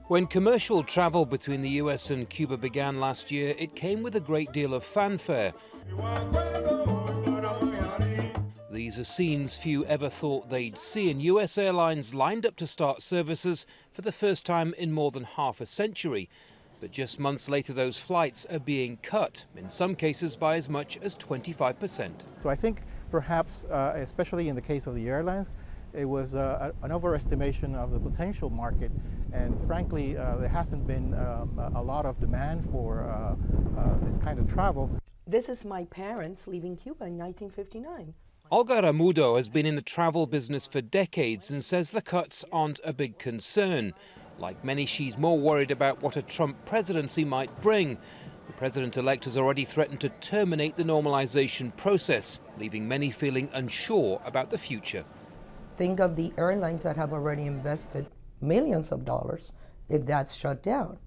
When commercial travel between the US and Cuba began last year, it came with a great deal of fanfare. These are scenes few ever thought they'd see, and US airlines lined up to start services for the first time in more than half a century. But just months later, those flights are being cut, in some cases by as much as 25%. So I think perhaps, especially in the case of the airlines, it was an overestimation of the potential market, and frankly, there hasn't been a lot of demand for this kind of travel. This is my parents leaving Cuba in 1959. Olga Ramudo has been in the travel business for decades and says the cuts aren't a big concern. Like many, she's more worried about what a Trump presidency might bring. The president-elect has already threatened to terminate the normalization process, leaving many feeling unsure about the future. Think of the airlines that have already invested millions of dollars if that's shut down.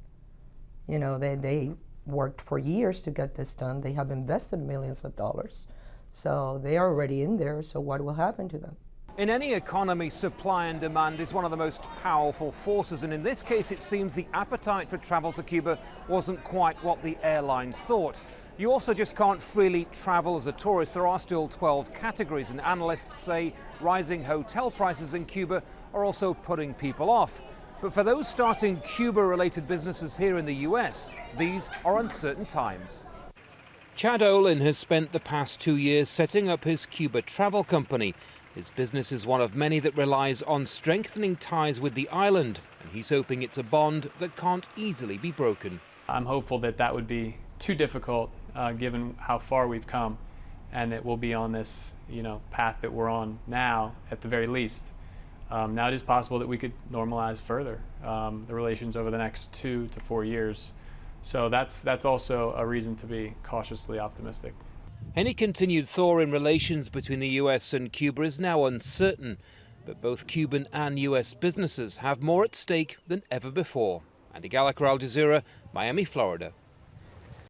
You know, they worked for years to get this done. They have invested millions of dollars. So they are already in there, so what will happen to them? In any economy, supply and demand is one of the most powerful forces, and in this case it seems the appetite for travel to Cuba wasn't quite what the airlines thought. You also just can't freely travel as a tourist. There are still 12 categories, and analysts say rising hotel prices in Cuba are also putting people off. But for those starting Cuba-related businesses here in the US, these are uncertain times. Chad Olin has spent the past 2 years setting up his Cuba travel company. His business is one of many that relies on strengthening ties with the island, and he's hoping it's a bond that can't easily be broken. I'm hopeful that that would be too difficult given how far we've come, and it will be on this path that we're on now at the very least. Now it is possible that we could normalize further the relations over the next 2 to 4 years. So that's also a reason to be cautiously optimistic. Any continued thaw in relations between the US and Cuba is now uncertain, but both Cuban and US businesses have more at stake than ever before. Andy Gallacher, Al Jazeera, Miami, Florida.